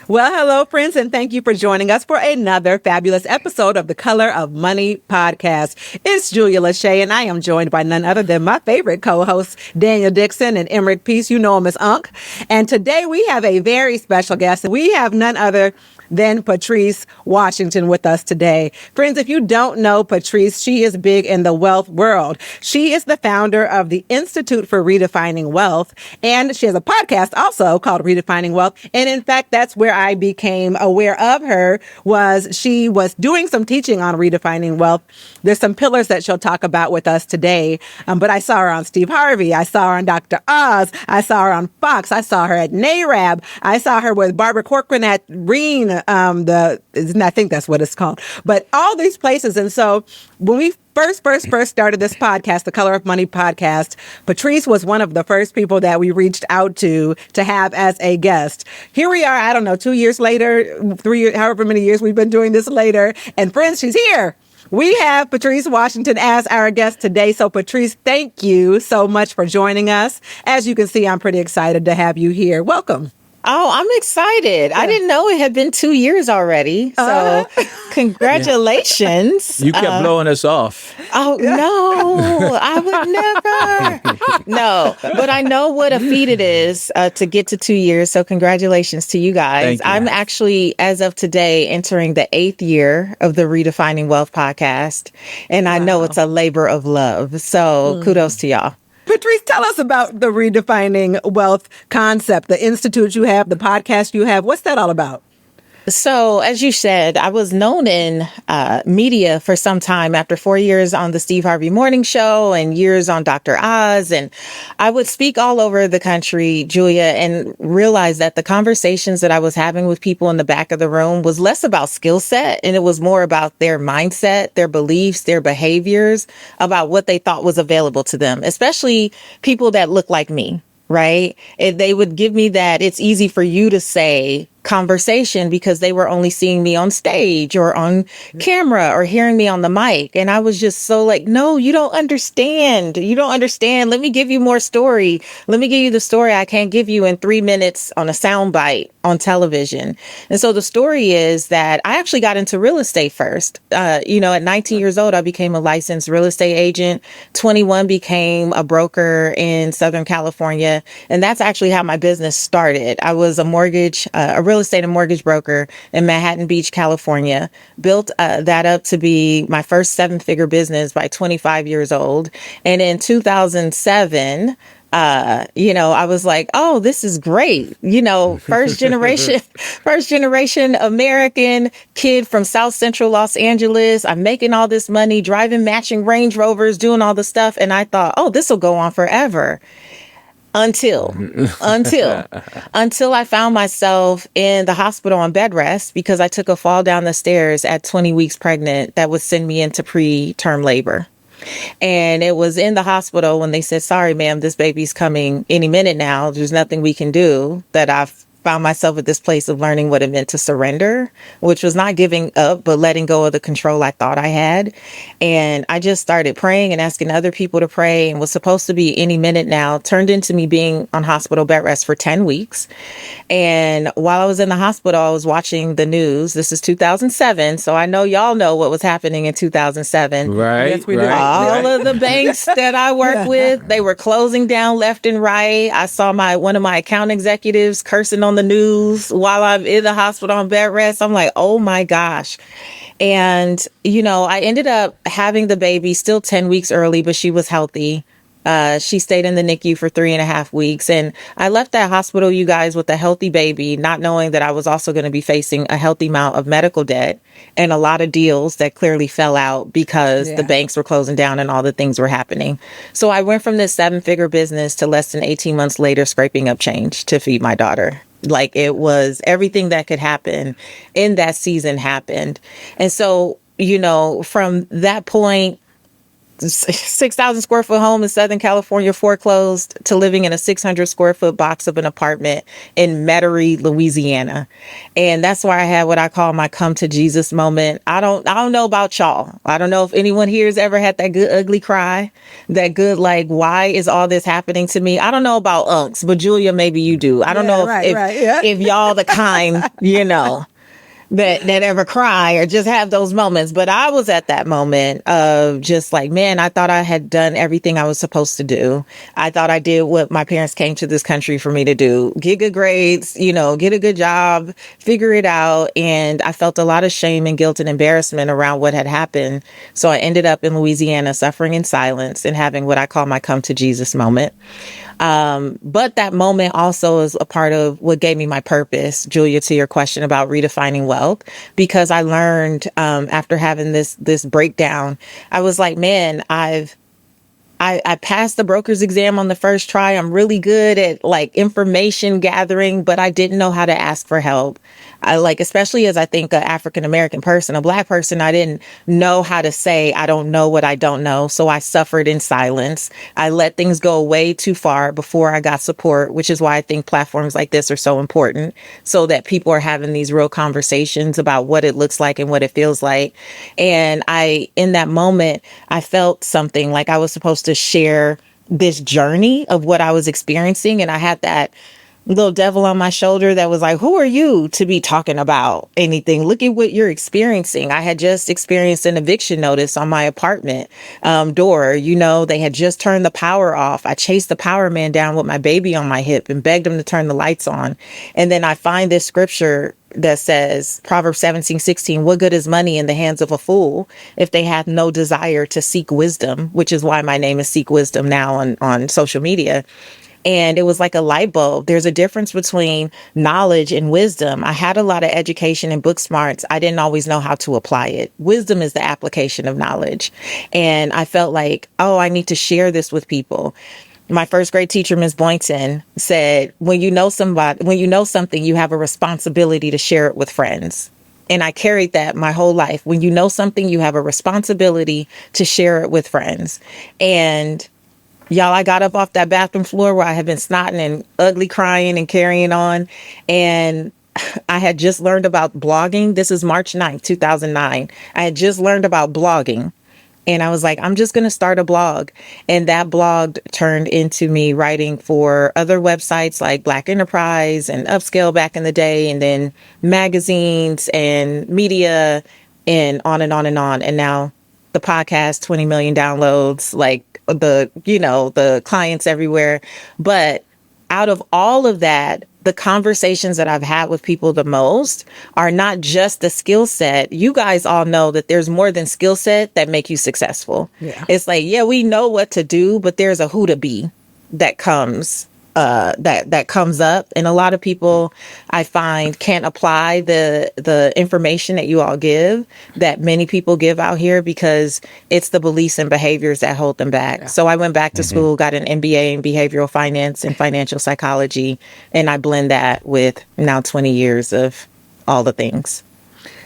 Well, hello, friends, and thank you for joining us for another fabulous episode of the Color of Money podcast. It's Julia Lashay, and I am joined by none other than my favorite co-hosts, Daniel Dixon and Emmerich Peace. You know him as Unc. And today we have a very special guest. We have none other than Patrice Washington with us today. Friends, if you don't know Patrice, she is big in the wealth world. She is the founder of the Institute for Redefining Wealth, and she has a podcast also called Redefining Wealth. And in fact, that's where I became aware of her, was she was doing some teaching on redefining wealth. There's some pillars that she'll talk about with us today. But I saw her on Steve Harvey. I saw her on Dr. Oz. I saw her on Fox. I saw her at NARAB. I saw her with Barbara Corcoran at REDEFINE. I think that's what it's called, but all these places. And so when we first started this podcast, the Color of Money podcast, Patrice was one of the first people that we reached out to have as a guest. Here we are, I don't know, 2 years later, 3 years, however many years we've been doing this later. And friends, she's here. We have Patrice Washington as our guest today. So Patrice, thank you so much for joining us. As you can see, I'm pretty excited to have you here. Welcome. Oh, I'm excited. Yeah. I didn't know it had been 2 years already. So congratulations. You kept blowing us off. Oh, no, I would never. No, but I know what a feat it is to get to 2 years. So congratulations to you guys. Thank you. I'm actually, as of today, entering the 8th year of the Redefining Wealth podcast. And I know it's a labor of love. So kudos to y'all. Patrice, tell us about the Redefining Wealth concept, the institute you have, the podcast you have. What's that all about? So, as you said, I was known in media for some time after 4 years on the Steve Harvey Morning Show and years on Dr. Oz. And I would speak all over the country, Julia, and realize that the conversations that I was having with people in the back of the room was less about skill set, and it was more about their mindset, their beliefs, their behaviors, about what they thought was available to them, especially people that look like me. Right? And they would give me that it's easy for you to say conversation because they were only seeing me on stage or on camera or hearing me on the mic. And I was just so like, no, you don't understand. You don't understand. Let me give you more story. Let me give you the story I can't give you in 3 minutes on a soundbite on television. And so the story is that I actually got into real estate first. At 19 years old, I became a licensed real estate agent. 21 became a broker in Southern California. And that's actually how my business started. I was a real estate and mortgage broker in Manhattan Beach, California, built that up to be my first 7-figure business by 25 years old. And in 2007, I was like, oh, this is great. First generation American kid from South Central Los Angeles. I'm making all this money, driving matching Range Rovers, doing all the stuff. And I thought, oh, this will go on forever. Until I found myself in the hospital on bed rest because I took a fall down the stairs at 20 weeks pregnant that would send me into preterm labor. And it was in the hospital when they said, sorry, ma'am, this baby's coming any minute now. There's nothing we can do, that I've found myself at this place of learning what it meant to surrender, which was not giving up, but letting go of the control I thought I had. And I just started praying and asking other people to pray, and was supposed to be any minute now, turned into me being on hospital bed rest for 10 weeks. And while I was in the hospital, I was watching the news. This is 2007. So I know y'all know what was happening in 2007. Right. Yes, we right, do. All of the banks that I work with, they were closing down left and right. I saw one of my account executives cursing on the news while I'm in the hospital on bed rest. I'm like, oh my gosh. And, I ended up having the baby still 10 weeks early, but she was healthy. She stayed in the NICU for 3.5 weeks. And I left that hospital, you guys, with a healthy baby, not knowing that I was also going to be facing a healthy amount of medical debt and a lot of deals that clearly fell out because the banks were closing down and all the things were happening. So I went from this 7-figure business to less than 18 months later, scraping up change to feed my daughter. Like, it was everything that could happen in that season happened. And so, from that point, 6,000 square foot home in Southern California foreclosed to living in a 600 square foot box of an apartment in Metairie, Louisiana. And that's where I had what I call my come to Jesus moment. I don't know about y'all. I don't know if anyone here has ever had that good ugly cry, that good, like, why is all this happening to me? I don't know about unks, but Julia, maybe you do. I don't know if y'all the kind, that ever cry or just have those moments. But I was at that moment of just like, man, I thought I had done everything I was supposed to do. I thought I did what my parents came to this country for me to do. Get good grades, get a good job, figure it out. And I felt a lot of shame and guilt and embarrassment around what had happened. So I ended up in Louisiana suffering in silence and having what I call my come to Jesus moment. But that moment also is a part of what gave me my purpose, Julia, to your question about redefining wealth, because I learned, after having this breakdown, I was like, man, I passed the broker's exam on the first try. I'm really good at like information gathering, but I didn't know how to ask for help. Especially as I think an African-American person, a Black person, I didn't know how to say, I don't know what I don't know. So I suffered in silence. I let things go way too far before I got support, which is why I think platforms like this are so important, so that people are having these real conversations about what it looks like and what it feels like. And in that moment, I felt something like I was supposed to share this journey of what I was experiencing. And I had that little devil on my shoulder that was like, who are you to be talking about anything? Look at what you're experiencing. I had just experienced an eviction notice on my apartment door. They had just turned the power off. I chased the power man down with my baby on my hip and begged him to turn the lights on. And then I find this scripture that says, Proverbs 17:16, what good is money in the hands of a fool if they have no desire to seek wisdom, which is why my name is Seek Wisdom now on social media. And it was like a light bulb. There's a difference between knowledge and wisdom. I had a lot of education and book smarts. I didn't always know how to apply it. Wisdom is the application of knowledge. And I felt like, I need to share this with people. My first grade teacher, Ms. Boynton, said, when you know something, you have a responsibility to share it with friends. And I carried that my whole life. When you know something, you have a responsibility to share it with friends. And y'all, I got up off that bathroom floor where I had been snotting and ugly crying and carrying on. And I had just learned about blogging. This is March 9th, 2009. I had just learned about blogging. And I was like, I'm just going to start a blog. And that blog turned into me writing for other websites like Black Enterprise and Upscale back in the day, and then magazines and media and on and on and on. And now the podcast, 20 million downloads, like the clients everywhere. But out of all of that, the conversations that I've had with people the most are not just the skill set. You guys all know that there's more than skill set that make you successful. Yeah. It's like, we know what to do, but there's a who to be that comes that comes up. And a lot of people, I find, can't apply the information that you all give, that many people give out here, because it's the beliefs and behaviors that hold them back. Yeah. So I went back to school, got an MBA in behavioral finance and financial psychology, and I blend that with now 20 years of all the things.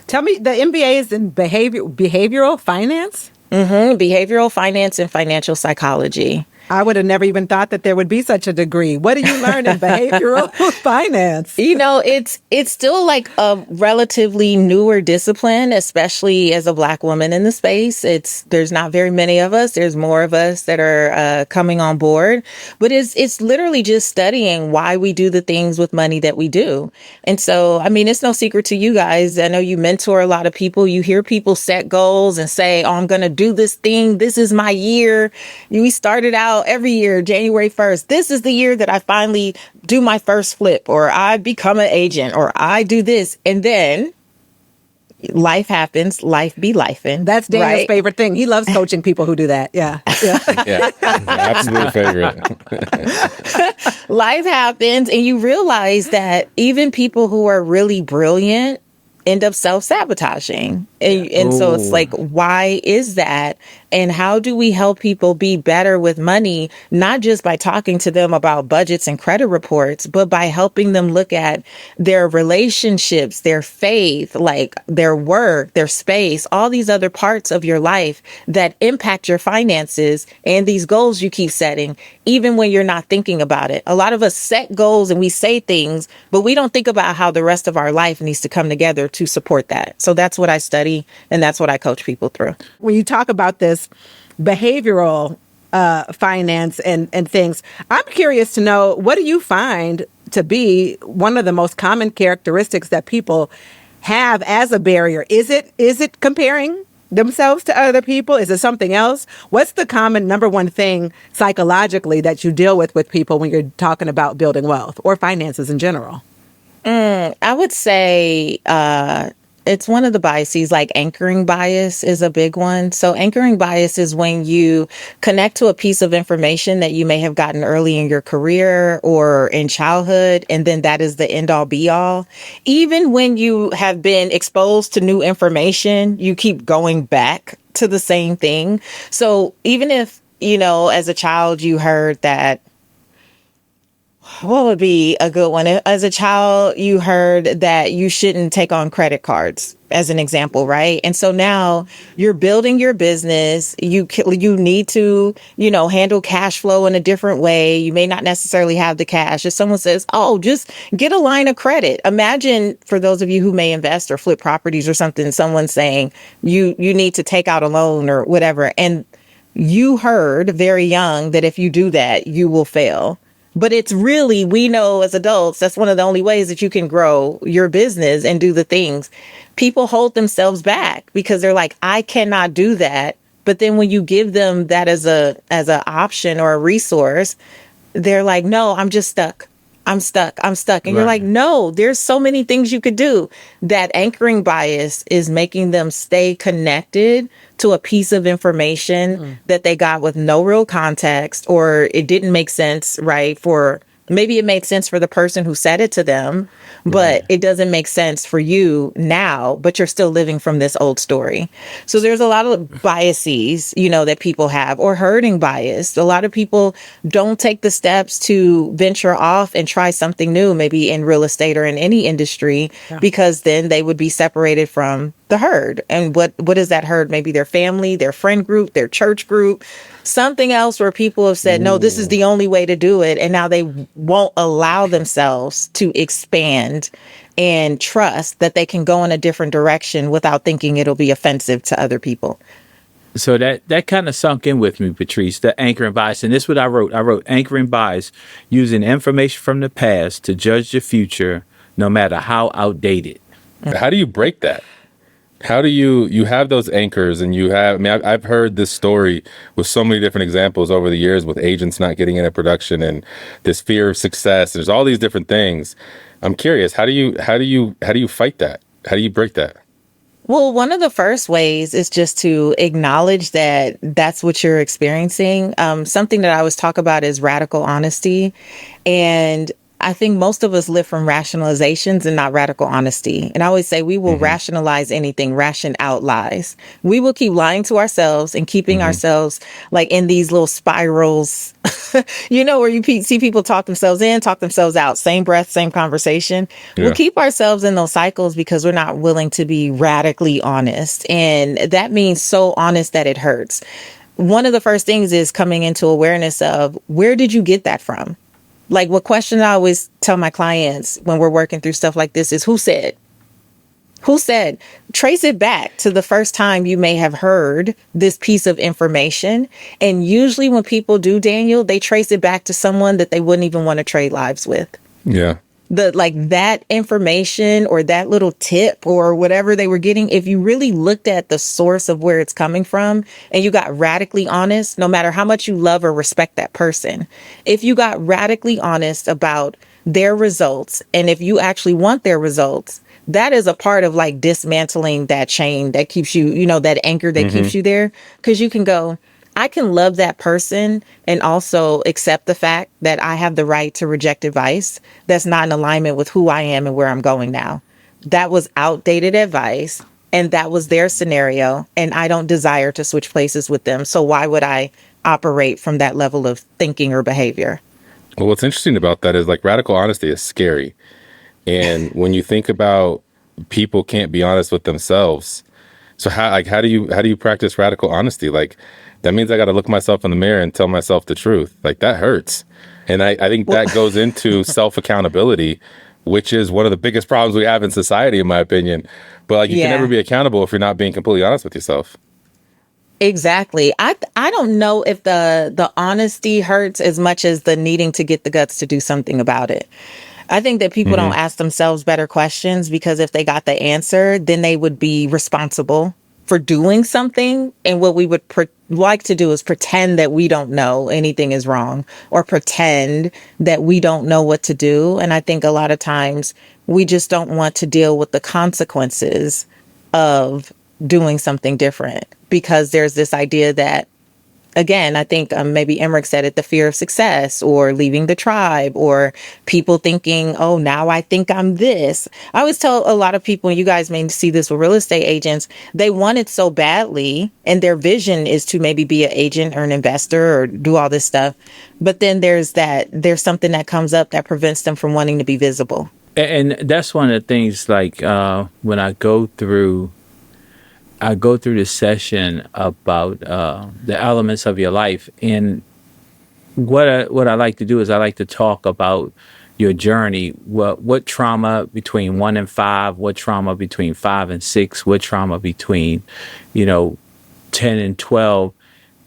Tell me, the MBA is in behavioral finance? Behavioral finance and financial psychology. I would have never even thought that there would be such a degree. What do you learn in behavioral finance? It's still like a relatively newer discipline, especially as a Black woman in the space. There's not very many of us. There's more of us that are coming on board. But it's literally just studying why we do the things with money that we do. And so, it's no secret to you guys. I know you mentor a lot of people. You hear people set goals and say, I'm going to do this thing. This is my year. We started out every year, January 1st. This is the year that I finally do my first flip, or I become an agent, or I do this. And then life happens, life be lifing. That's Daniel's favorite thing. He loves coaching people who do that. Yeah. Yeah, absolute favorite. Life happens, and you realize that even people who are really brilliant end up self-sabotaging. And so it's like, why is that? And how do we help people be better with money, not just by talking to them about budgets and credit reports, but by helping them look at their relationships, their faith, like their work, their space, all these other parts of your life that impact your finances and these goals you keep setting, even when you're not thinking about it. A lot of us set goals and we say things, but we don't think about how the rest of our life needs to come together to support that. So that's what I study and that's what I coach people through. When you talk about this behavioral finance and things, I'm curious to know, what do you find to be one of the most common characteristics that people have as a barrier? Is it comparing themselves to other people? Is it something else? What's the common number one thing psychologically that you deal with people when you're talking about building wealth or finances in general? I would say it's one of the biases, like anchoring bias is a big one. So anchoring bias is when you connect to a piece of information that you may have gotten early in your career or in childhood, and then that is the end all be all. Even when you have been exposed to new information, you keep going back to the same thing. So even if, as a child, you heard that, what would be a good one? As a child, you heard that you shouldn't take on credit cards, as an example, right? And so now you're building your business. You need to, handle cash flow in a different way. You may not necessarily have the cash. If someone says, "Oh, just get a line of credit." Imagine, for those of you who may invest or flip properties or something, someone saying you need to take out a loan or whatever. And you heard very young that if you do that, you will fail. But it's really, we know as adults, that's one of the only ways that you can grow your business and do the things. People hold themselves back because they're like, I cannot do that. But then when you give them that as a option or a resource, they're like, no, I'm just stuck. I'm stuck. And you're like, no, there's so many things you could do. That anchoring bias is making them stay connected to a piece of information that they got with no real context, or it didn't make sense, right? Maybe it made sense for the person who said it to them, but it doesn't make sense for you now, but you're still living from this old story. So there's a lot of biases, that people have, or herding bias. A lot of people don't take the steps to venture off and try something new, maybe in real estate or in any industry, because then they would be separated from the herd. And what is that herd? Maybe their family, their friend group, their church group, something else where people have said, no, this is the only way to do it. And now they won't allow themselves to expand and trust that they can go in a different direction without thinking it'll be offensive to other people. So that kind of sunk in with me, Patrice, the anchoring bias. And this is what I wrote. I wrote anchoring bias, using information from the past to judge the future, no matter how outdated. How do you break that? How do you have those anchors, and I've heard this story with so many different examples over the years with agents not getting into production and this fear of success. There's all these different things. I'm curious, how do you fight that? How do you break that? Well, one of the first ways is just to acknowledge that that's what you're experiencing. Something that I always talk about is radical honesty. And I think most of us live from rationalizations and not radical honesty. And I always say we will rationalize anything, ration out lies. We will keep lying to ourselves and keeping ourselves like in these little spirals, where you see people talk themselves in, talk themselves out, same breath, same conversation. Yeah. We'll keep ourselves in those cycles because we're not willing to be radically honest. And that means so honest that it hurts. One of the first things is coming into awareness of, where did you get that from? Like, what question I always tell my clients when we're working through stuff like this is, who said? Who said? Trace it back to the first time you may have heard this piece of information. And usually when people do, Daniel, they trace it back to someone that they wouldn't even want to trade lives with. Yeah. That information or that little tip or whatever they were getting, if you really looked at the source of where it's coming from and you got radically honest, no matter how much you love or respect that person, if you got radically honest about their results, and if you actually want their results, that is a part of like dismantling that chain that keeps you, that anchor that keeps you there. Because you can go, I can love that person and also accept the fact that I have the right to reject advice that's not in alignment with who I am and where I'm going now. That was outdated advice. and that was their scenario, and I don't desire to switch places with them. So why would I operate from that level of thinking or behavior? Well, what's interesting about that is like radical honesty is scary. And when you think about people can't be honest with themselves, so how do you practice radical honesty? Like that means I got to look myself in the mirror and tell myself the truth. Like that hurts. And I think that goes into self accountability, which is one of the biggest problems we have in society, in my opinion. But like you can never be accountable if you're not being completely honest with yourself. Exactly. I don't know if the honesty hurts as much as the needing to get the guts to do something about it. I think that people don't ask themselves better questions, because if they got the answer, then they would be responsible for doing something. And what we would like to do is pretend that we don't know anything is wrong, or pretend that we don't know what to do. And I think a lot of times we just don't want to deal with the consequences of doing something different, because there's this idea that, again, I think maybe Emmerich said it, the fear of success, or leaving the tribe, or people thinking, oh, now I think I'm this. I always tell a lot of people, and you guys may see this with real estate agents, they want it so badly, and their vision is to maybe be an agent or an investor or do all this stuff. But then there's something that comes up that prevents them from wanting to be visible. And that's one of the things, like when I go through this session about the elements of your life. And what I like to do is I like to talk about your journey. What trauma between 1 and 5, what trauma between 5 and 6, what trauma between, 10 and 12.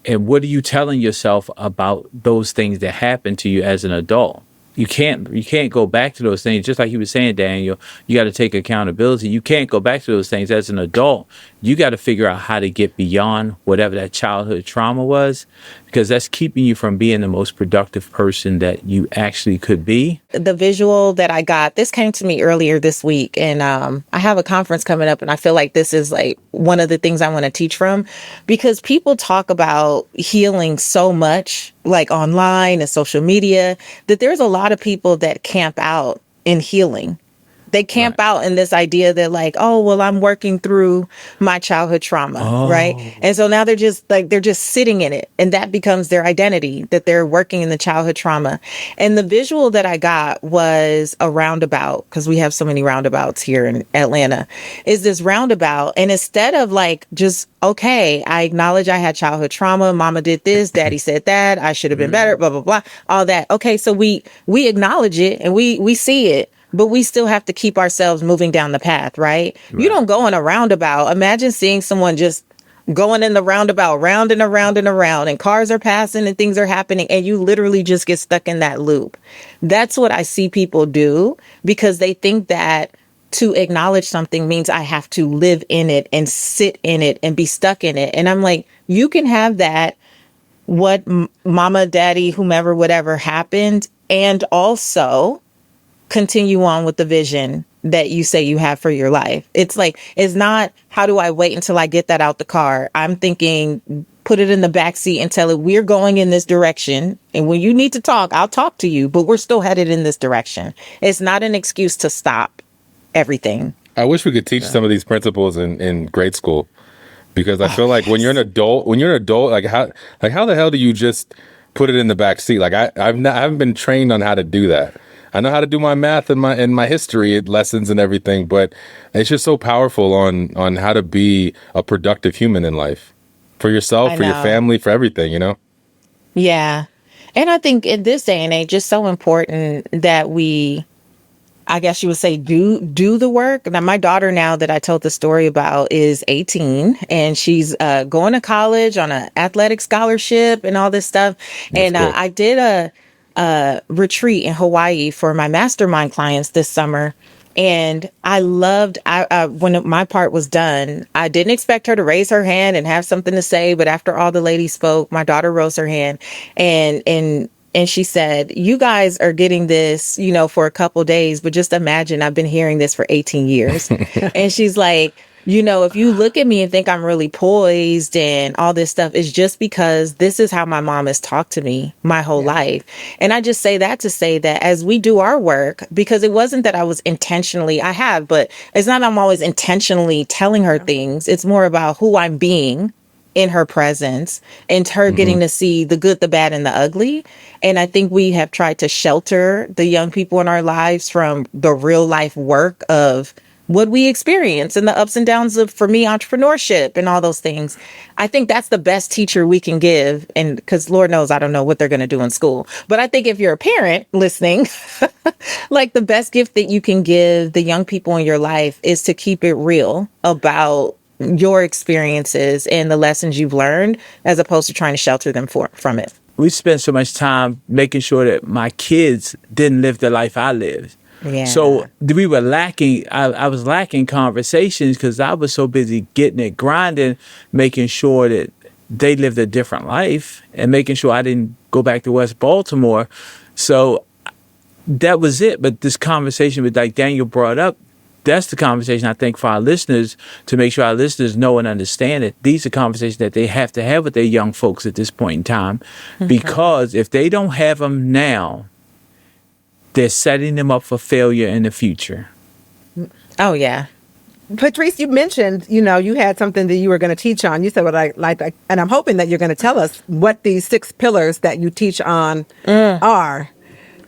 And what are you telling yourself about those things that happened to you as an adult? You can't go back to those things. Just like you were saying, Daniel, you got to take accountability. You can't go back to those things as an adult. You got to figure out how to get beyond whatever that childhood trauma was, because that's keeping you from being the most productive person that you actually could be. The visual that I got, this came to me earlier this week, and I have a conference coming up, and I feel like this is like one of the things I want to teach from, because people talk about healing so much, like online and social media, that there's a lot of people that camp out in healing. They camp out in this idea that like, oh, well, I'm working through my childhood trauma, right? And so now they're just sitting in it, and that becomes their identity, that they're working in the childhood trauma. And the visual that I got was a roundabout, because we have so many roundabouts here in Atlanta, is this roundabout. And instead of like just, okay, I acknowledge I had childhood trauma. Mama did this, daddy said that, I should have been better, blah, blah, blah, all that. Okay, so we acknowledge it and we see it. But we still have to keep ourselves moving down the path, right? You don't go in a roundabout. Imagine seeing someone just going in the roundabout, round and around and around, and cars are passing and things are happening, and you literally just get stuck in that loop. That's what I see people do, because they think that to acknowledge something means I have to live in it and sit in it and be stuck in it. And I'm like, you can have that, what mama, daddy, whomever, whatever happened, and also continue on with the vision that you say you have for your life. It's like, it's not, how do I wait until I get that out the car? I'm thinking, put it in the back seat and tell it, we're going in this direction. And when you need to talk, I'll talk to you, but we're still headed in this direction. It's not an excuse to stop everything. I wish we could teach some of these principles in grade school, because I feel like when you're an adult, like how the hell do you just put it in the back seat? Like I haven't been trained on how to do that. I know how to do my math and my history lessons and everything, but it's just so powerful on how to be a productive human in life, for yourself, for your family, for everything, Yeah. And I think in this day and age, it's so important that we, I guess you would say, do the work. Now, my daughter, now that I told the story about, is 18, and she's going to college on an athletic scholarship and all this stuff. That's cool. I did a retreat in Hawaii for my mastermind clients this summer. And I loved, when my part was done, I didn't expect her to raise her hand and have something to say. But after all the ladies spoke, my daughter rose her hand and she said, you guys are getting this, for a couple days, but just imagine, I've been hearing this for 18 years. And she's like, You know, if you look at me and think I'm really poised and all this stuff, it's just because this is how my mom has talked to me my whole life. And I just say that to say that as we do our work, because it wasn't that I was intentionally, I have, but it's not I'm always intentionally telling her things. It's more about who I'm being in her presence and her getting to see the good, the bad, and the ugly. And I think we have tried to shelter the young people in our lives from the real life work of what we experience and the ups and downs of, for me, entrepreneurship and all those things. I think that's the best teacher we can give. And because Lord knows, I don't know what they're going to do in school. But I think if you're a parent listening, like the best gift that you can give the young people in your life is to keep it real about your experiences and the lessons you've learned, as opposed to trying to shelter them from it. We spent so much time making sure that my kids didn't live the life I lived. Yeah. So we were lacking, I was lacking conversations because I was so busy getting it grinding, making sure that they lived a different life and making sure I didn't go back to West Baltimore. So that was it. But this conversation with, like Daniel brought up, that's the conversation I think for our listeners, to make sure our listeners know and understand it. These are conversations that they have to have with their young folks at this point in time, because if they don't have them now, they're setting them up for failure in the future. Oh, yeah. Patrice, you mentioned, you had something that you were going to teach on. You said what I like, and I'm hoping that you're going to tell us what these 6 pillars that you teach on are.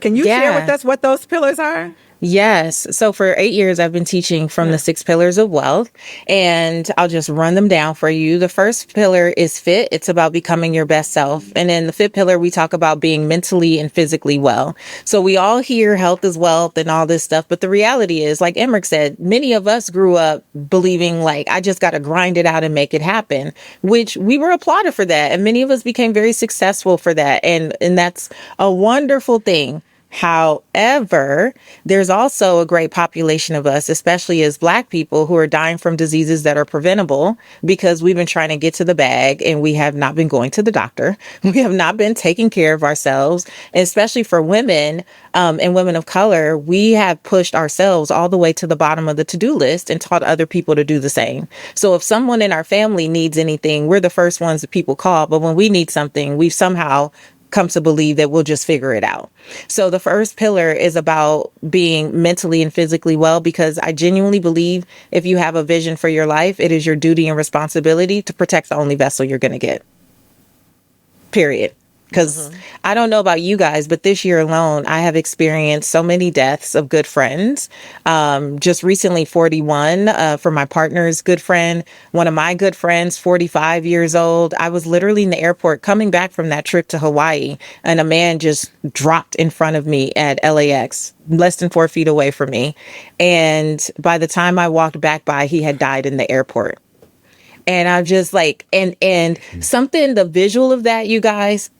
Can you share with us what those pillars are? Yes. So for 8 years, I've been teaching from the 6 pillars of wealth, and I'll just run them down for you. The first pillar is fit. It's about becoming your best self. And in the fifth pillar, we talk about being mentally and physically well. So we all hear health is wealth and all this stuff. But the reality is, like Emmerich said, many of us grew up believing like, I just got to grind it out and make it happen, which we were applauded for that. And many of us became very successful for that. And that's a wonderful thing. However, there's also a great population of us, especially as Black people, who are dying from diseases that are preventable because we've been trying to get to the bag and we have not been going to the doctor. We have not been taking care of ourselves, and especially for women and women of color, we have pushed ourselves all the way to the bottom of the to-do list and taught other people to do the same. So if someone in our family needs anything, we're the first ones that people call. But when we need something, we've somehow come to believe that we'll just figure it out. So the first pillar is about being mentally and physically well, because I genuinely believe if you have a vision for your life, it is your duty and responsibility to protect the only vessel you're going to get. Period. Because I don't know about you guys, but this year alone, I have experienced so many deaths of good friends. Just recently, 41 for my partner's good friend. One of my good friends, 45 years old. I was literally in the airport coming back from that trip to Hawaii, and a man just dropped in front of me at LAX, less than 4 feet away from me. And by the time I walked back by, he had died in the airport. And I'm just like, and something, the visual of that, you guys,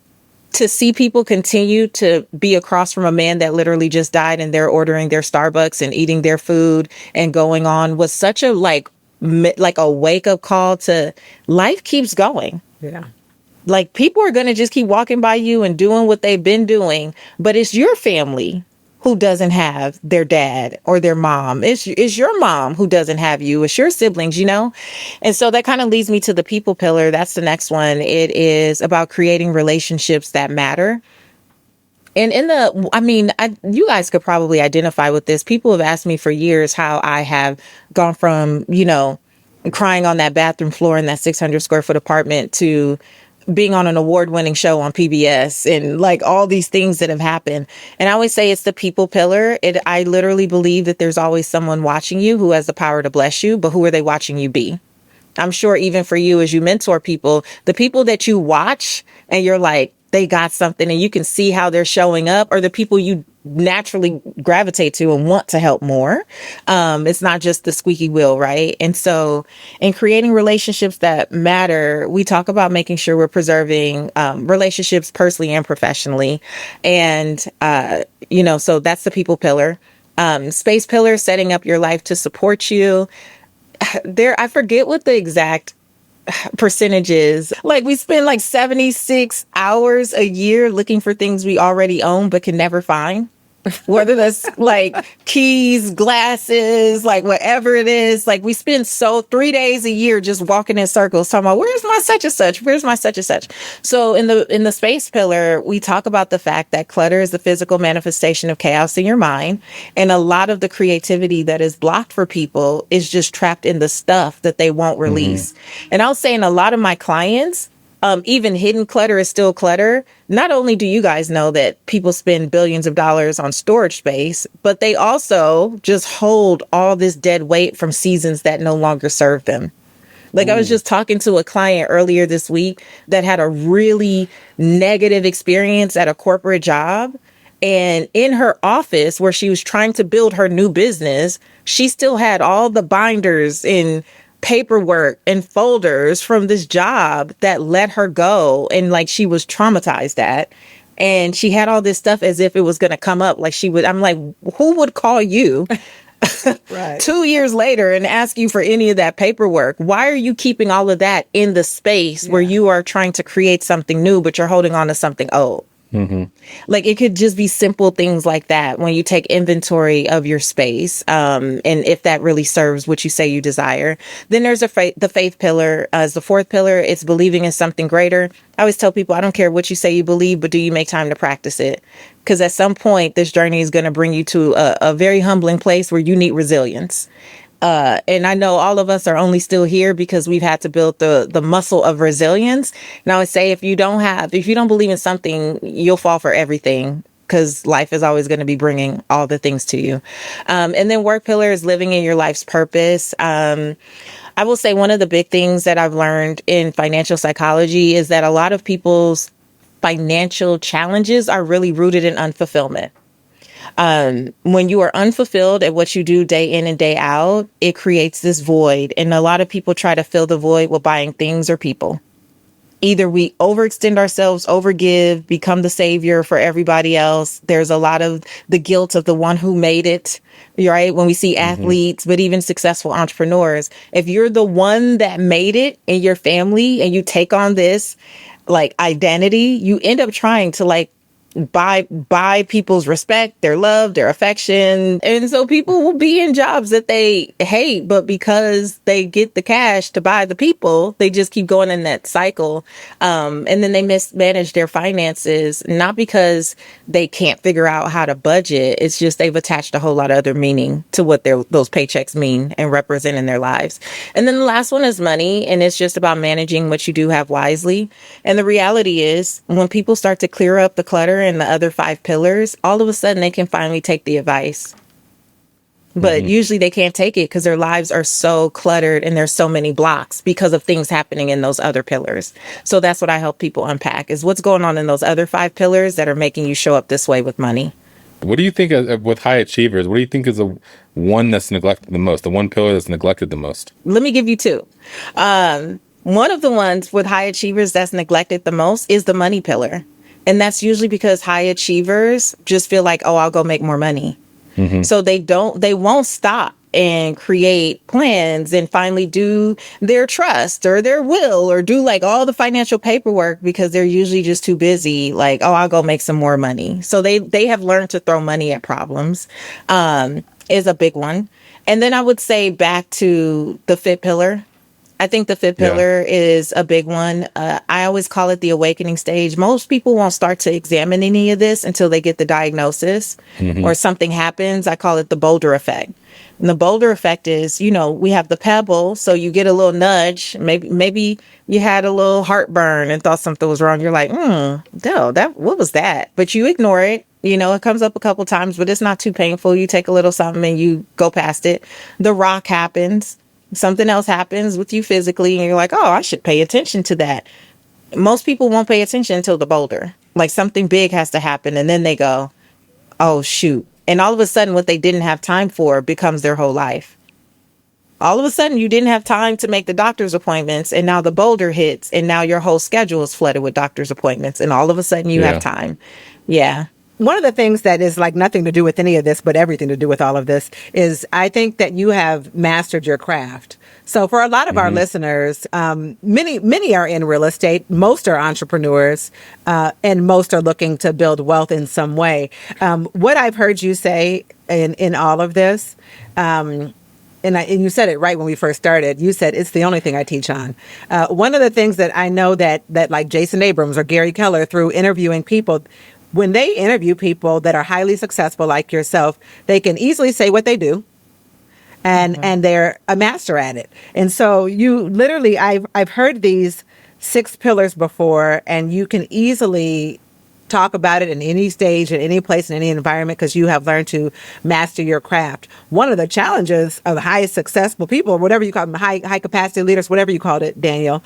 to see people continue to be across from a man that literally just died and they're ordering their Starbucks and eating their food and going on was such a like a wake up call to life keeps going. Yeah. Like people are going to just keep walking by you and doing what they've been doing, but it's your family who doesn't have their dad or their mom. It's your mom who doesn't have you. It's your siblings, And so that kind of leads me to the people pillar. That's the next one. It is about creating relationships that matter. And you guys could probably identify with this. People have asked me for years how I have gone from, crying on that bathroom floor in that 600 square foot apartment to being on an award-winning show on PBS and like all these things that have happened. And I always say it's the people pillar. I literally believe that there's always someone watching you who has the power to bless you, but who are they watching you be? I'm sure even for you, as you mentor people, the people that you watch and you're like, they got something and you can see how they're showing up, are the people you naturally gravitate to and want to help more. It's not just the squeaky wheel, right? And so in creating relationships that matter, we talk about making sure we're preserving relationships personally and professionally. And, so that's the people pillar. Space pillar, setting up your life to support you. I forget what the exact percentages. Like we spend like 76 hours a year looking for things we already own but can never find. whether that's like keys, glasses, like whatever it is. Like we spend 3 days a year just walking in circles talking about where's my such and such, where's my such and such. So in the space pillar, we talk about the fact that clutter is the physical manifestation of chaos in your mind, and a lot of the creativity that is blocked for people is just trapped in the stuff that they won't release. And I'll say in a lot of my clients, even hidden clutter is still clutter. Not only do you guys know that people spend billions of dollars on storage space, but they also just hold all this dead weight from seasons that no longer serve them. Like I was just talking to a client earlier this week that had a really negative experience at a corporate job. And in her office where she was trying to build her new business, she still had all the binders in paperwork and folders from this job that let her go, and like she was traumatized at, and she had all this stuff as if it was going to come up. Like I'm like, who would call you Right. 2 years later and ask you for any of that paperwork? Why are you keeping all of that in the space where you are trying to create something new, but you're holding on to something old? Like it could just be simple things like that when you take inventory of your space, and if that really serves what you say you desire. Then there's the faith pillar as the fourth pillar. It's believing in something greater. I always tell people, I don't care what you say you believe, but do you make time to practice it? Because at some point, this journey is going to bring you to a very humbling place where you need resilience. And I know all of us are only still here because we've had to build the muscle of resilience. And I would say if you don't believe in something, you'll fall for everything, because life is always going to be bringing all the things to you. And then work pillar is living in your life's purpose. I will say one of the big things that I've learned in financial psychology is that a lot of people's financial challenges are really rooted in unfulfillment. When you are unfulfilled at what you do day in and day out, it creates this void. And a lot of people try to fill the void with buying things or people. Either we overextend ourselves, overgive, become the savior for everybody else. There's a lot of the guilt of the one who made it, right? When we see athletes, but even successful entrepreneurs, if you're the one that made it in your family and you take on this like identity, you end up trying to like buy people's respect, their love, their affection. And so people will be in jobs that they hate, but because they get the cash to buy the people, they just keep going in that cycle. And then they mismanage their finances, not because they can't figure out how to budget. It's just they've attached a whole lot of other meaning to what those paychecks mean and represent in their lives. And then the last one is money. And it's just about managing what you do have wisely. And the reality is when people start to clear up the clutter and the other 5 pillars, all of a sudden they can finally take the advice. But usually they can't take it because their lives are so cluttered and there's so many blocks because of things happening in those other pillars. So that's what I help people unpack, is what's going on in those other 5 pillars that are making you show up this way with money. What do you think with high achievers? What do you think is the one that's neglected the most? The one pillar that's neglected the most? Let me give you 2. One of the ones with high achievers that's neglected the most is the money pillar. And that's usually because high achievers just feel like, oh, I'll go make more money. So they won't stop and create plans and finally do their trust or their will or do like all the financial paperwork because they're usually just too busy. Like, oh, I'll go make some more money. So they have learned to throw money at problems, is a big one. And then I would say back to the fifth pillar. I think the fifth pillar is a big one. I always call it the awakening stage. Most people won't start to examine any of this until they get the diagnosis or something happens. I call it the boulder effect. And the boulder effect is, we have the pebble. So you get a little nudge. Maybe you had a little heartburn and thought something was wrong. You're like, what was that? But you ignore it. It comes up a couple times, but it's not too painful. You take a little something and you go past it. The rock happens. Something else happens with you physically and you're like, oh, I should pay attention to that. Most people won't pay attention until the boulder. Like something big has to happen and then they go, oh, shoot. And all of a sudden what they didn't have time for becomes their whole life. All of a sudden you didn't have time to make the doctor's appointments and now the boulder hits and now your whole schedule is flooded with doctor's appointments and all of a sudden you have time. Yeah. one of the things that is like nothing to do with any of this, but everything to do with all of this is I think that you have mastered your craft. So for a lot of our listeners, many are in real estate, most are entrepreneurs, and most are looking to build wealth in some way. What I've heard you say in all of this, and you said it right when we first started. You said it's the only thing I teach on. One of the things that I know that like Jason Abrams or Gary Keller, through interviewing people, when they interview people that are highly successful like yourself, they can easily say what they do, and they're a master at it. And so you literally, I've heard these 6 pillars before, and you can easily talk about it in any stage, in any place, in any environment, because you have learned to master your craft. One of the challenges of the highest successful people, or whatever you call them, high capacity leaders, whatever you called it, Daniel,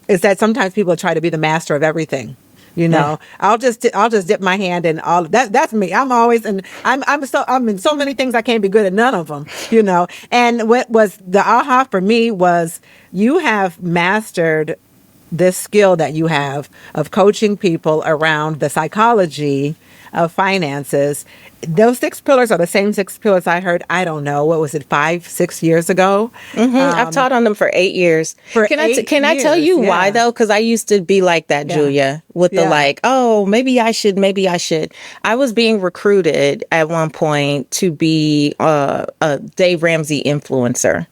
is that sometimes people try to be the master of everything. You know, I'll just dip my hand in all that. That's me. I'm always, and I'm in so many things I can't be good at none of them, you know. And what was the aha for me was you have mastered this skill that you have of coaching people around the psychology of finances. Those 6 pillars are the same 6 pillars I heard, I don't know, what was it, 5-6 years ago? I've taught on them for 8 years. Can I tell you why though? Because I used to be like that, Julia, with the like, oh, maybe I should. I was being recruited at one point to be a Dave Ramsey influencer.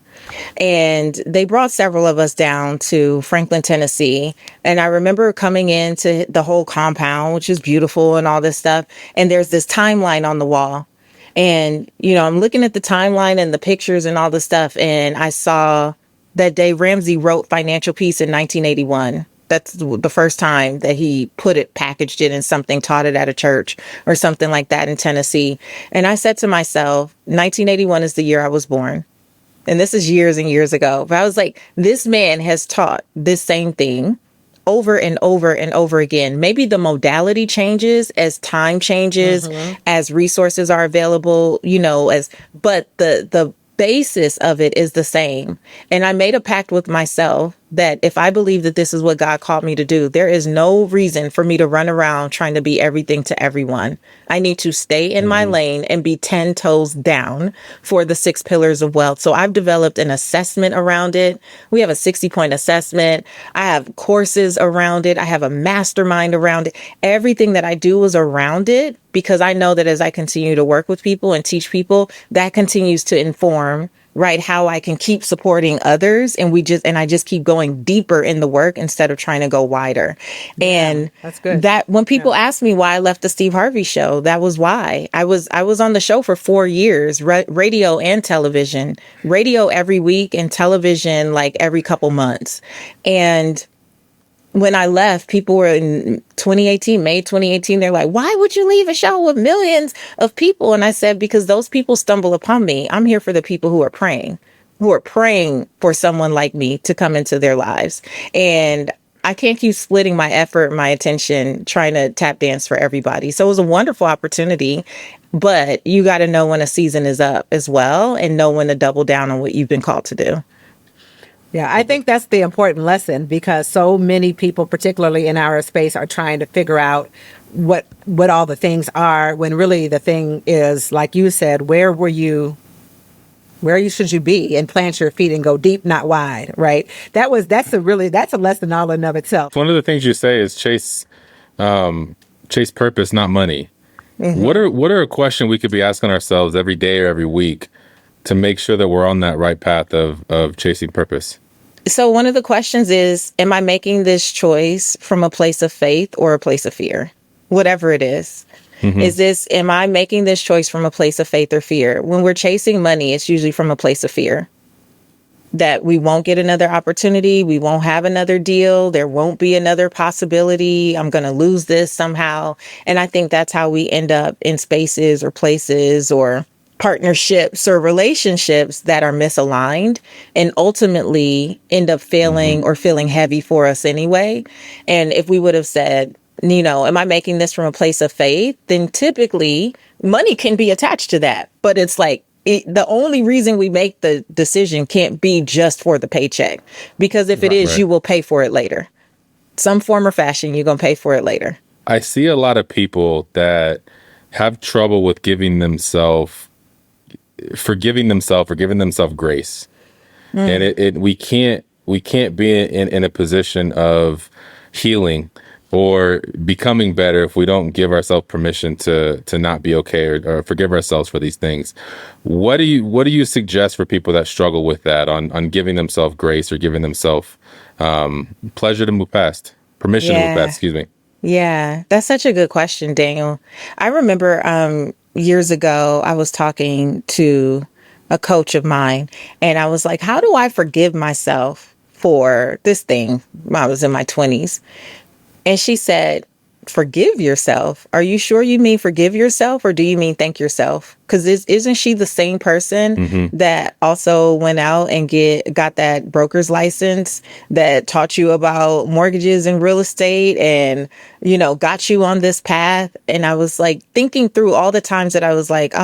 And they brought several of us down to Franklin, Tennessee. And I remember coming into the whole compound, which is beautiful and all this stuff. And there's this timeline on the wall. And, you know, I'm looking at the timeline and the pictures and all the stuff. And I saw that Dave Ramsey wrote Financial Peace in 1981. That's the first time that he packaged it in something, taught it at a church or something like that in Tennessee. And I said to myself, 1981 is the year I was born. And this is years and years ago. But I was like, this man has taught this same thing over and over and over again. Maybe the modality changes as time changes, as resources are available, you know, but the basis of it is the same. And I made a pact with myself that if I believe that this is what God called me to do, there is no reason for me to run around trying to be everything to everyone. I need to stay in my lane and be 10 toes down for the 6 pillars of wealth. So I've developed an assessment around it. We have a 60-point assessment. I have courses around it. I have a mastermind around it. Everything that I do is around it because I know that as I continue to work with people and teach people, that continues to inform how I can keep supporting others. And I just keep going deeper in the work instead of trying to go wider. Yeah, and that's good. That when people ask me why I left the Steve Harvey show, that was why. I was on the show for 4 years, radio and television, radio every week and television like every couple months. And when I left, people were in May 2018, they're like, why would you leave a show with millions of people? And I said, because those people stumble upon me. I'm here for the people who are praying for someone like me to come into their lives. And I can't keep splitting my effort, my attention, trying to tap dance for everybody. So it was a wonderful opportunity, but you got to know when a season is up as well and know when to double down on what you've been called to do. Yeah, I think that's the important lesson because so many people, particularly in our space, are trying to figure out what all the things are when really the thing is, like you said, where should you be and plant your feet and go deep, not wide, right? That's a lesson all in of itself. One of the things you say is chase purpose, not money. What are a question we could be asking ourselves every day or every week to make sure that we're on that right path of chasing purpose? So one of the questions is, am I making this choice from a place of faith or a place of fear? Whatever it is. Am I making this choice from a place of faith or fear? When we're chasing money, it's usually from a place of fear. That we won't get another opportunity. We won't have another deal. There won't be another possibility. I'm going to lose this somehow. And I think that's how we end up in spaces or places or partnerships or relationships that are misaligned and ultimately end up failing or feeling heavy for us anyway. And if we would have said, you know, am I making this from a place of faith? Then typically money can be attached to that. But it's like the only reason we make the decision can't be just for the paycheck, because if it is, you will pay for it later. Some form or fashion, you're going to pay for it later. I see a lot of people that have trouble with forgiving themselves or giving themselves grace. And we can't be in a position of healing or becoming better if we don't give ourselves permission to not be okay or forgive ourselves for these things. What do you suggest for people that struggle with that on giving themselves grace or giving themselves permission to move past, excuse me? Yeah, that's such a good question, Daniel. I remember years ago, I was talking to a coach of mine, and I was like, how do I forgive myself for this thing when I was in my 20s? And she said, forgive yourself. Are you sure you mean forgive yourself, or do you mean thank yourself? Because isn't she the same person that also went out and got that broker's license that taught you about mortgages and real estate and, got you on this path? And I was like thinking through all the times that I was like,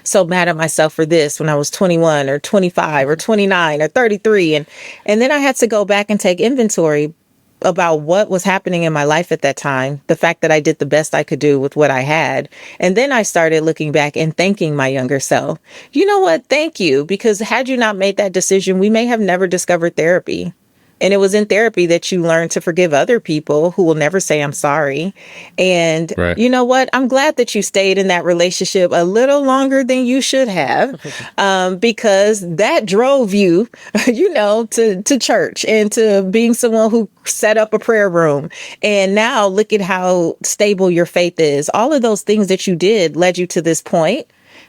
so mad at myself for this when I was 21 or 25 or 29 or 33. And then I had to go back and take inventory about what was happening in my life at that time, the fact that I did the best I could do with what I had. And then I started looking back and thanking my younger self. You know what? Thank you. Because had you not made that decision, we may have never discovered therapy. And it was in therapy that you learn to forgive other people who will never say, I'm sorry. And You know what? I'm glad that you stayed in that relationship a little longer than you should have, because that drove you, to church and to being someone who set up a prayer room. And now look at how stable your faith is. All of those things that you did led you to this point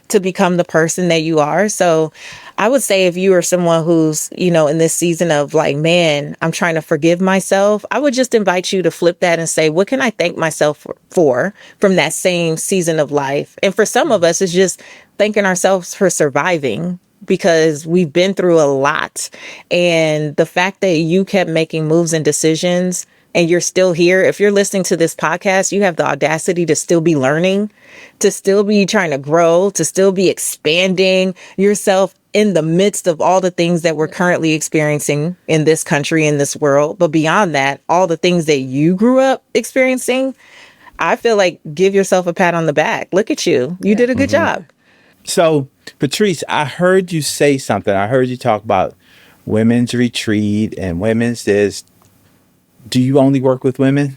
to become the person that you are. So I would say if you are someone who's, in this season of like, man, I'm trying to forgive myself, I would just invite you to flip that and say, what can I thank myself for from that same season of life? And for some of us, it's just thanking ourselves for surviving, because we've been through a lot. And the fact that you kept making moves and decisions and you're still here, if you're listening to this podcast, you have the audacity to still be learning, to still be trying to grow, to still be expanding yourself in the midst of all the things that we're currently experiencing in this country, in this world. But beyond that, all the things that you grew up experiencing, I feel like give yourself a pat on the back. Look at you. You did a good job. So, Patrice, I heard you say something. I heard you talk about women's retreat and women's this. Do you only work with women?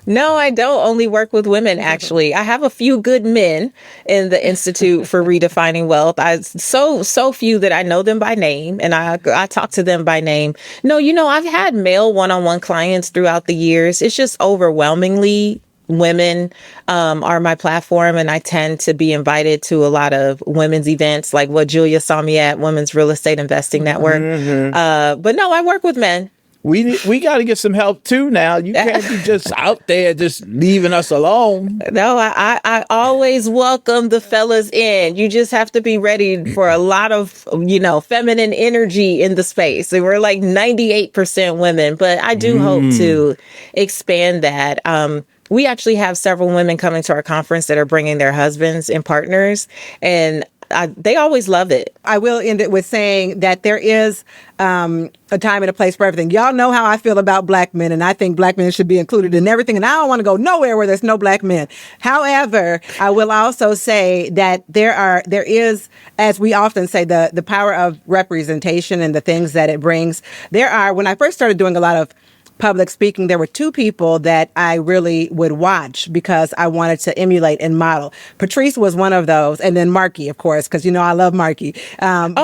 No, I don't only work with women, actually. I have a few good men in the Institute for Redefining Wealth. So few that I know them by name, and I talk to them by name. No, I've had male one-on-one clients throughout the years. It's just overwhelmingly women are my platform, and I tend to be invited to a lot of women's events, like what Julia saw me at, Women's Real Estate Investing Network. But no, I work with men. We got to get some help too now. You can't be just out there just leaving us alone. No, I always welcome the fellas in. You just have to be ready for a lot of, feminine energy in the space. And we're like 98% women, but I do hope to expand that. We actually have several women coming to our conference that are bringing their husbands and partners, and they always love it. I will end it with saying that there is a time and a place for everything. Y'all know how I feel about black men, and I think black men should be included in everything. And I don't want to go nowhere where there's no black men. However, I will also say that there is, as we often say, the power of representation and the things that it brings. When I first started doing a lot of public speaking, there were two people that I really would watch because I wanted to emulate and model. Patrice was one of those, and then Marky, of course, because I love Marky.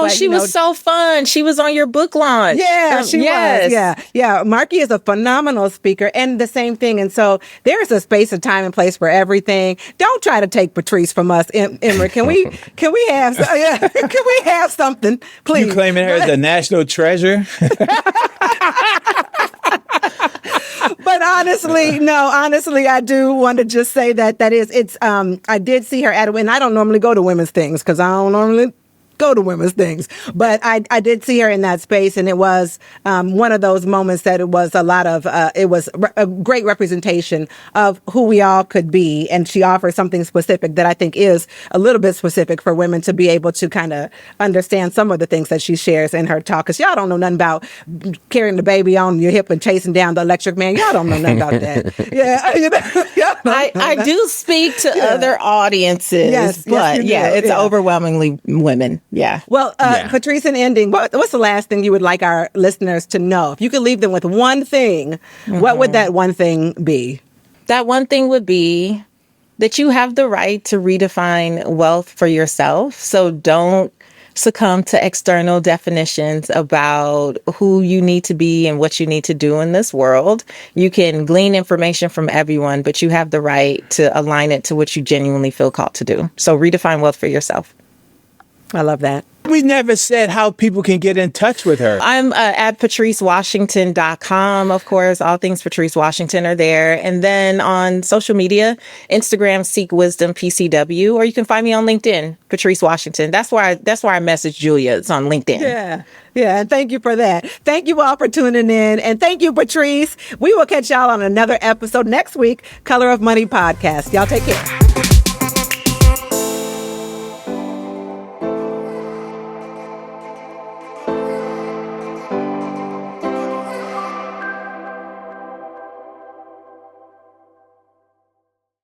She was so fun. She was on your book launch. Yeah, she was. Yeah. Marky is a phenomenal speaker, and the same thing. And so there is a space, a time, and place for everything. Don't try to take Patrice from us, Emma. Can we have? Can we have something, please? You claiming her as a national treasure? But honestly, I do want to just say that I did see her at, and I don't normally go to womenens things because I don't normally go to women's things. But I did see her in that space, and it was one of those moments that it was a lot of, it was a great representation of who we all could be. And she offers something specific that I think is a little bit specific for women to be able to kind of understand some of the things that she shares in her talk. Because y'all don't know nothing about carrying the baby on your hip and chasing down the electric man. Y'all don't know nothing about that. Yeah. I do speak to other audiences, Yes, but you do. it's overwhelmingly women. Yeah. Well, Patrice, in ending, what's the last thing you would like our listeners to know? If you could leave them with one thing, what would that one thing be? That one thing would be that you have the right to redefine wealth for yourself. So don't succumb to external definitions about who you need to be and what you need to do in this world. You can glean information from everyone, but you have the right to align it to what you genuinely feel called to do. So redefine wealth for yourself. I love that. We never said how people can get in touch with her. I'm at patricewashington.com. Of course, all things Patrice Washington are there. And then on social media, Instagram, Seek Wisdom PCW, or you can find me on LinkedIn, Patrice Washington. That's why I message Julia. It's on LinkedIn. Yeah. Yeah. And thank you for that. Thank you all for tuning in. And thank you, Patrice. We will catch y'all on another episode next week, Color of Money podcast. Y'all take care.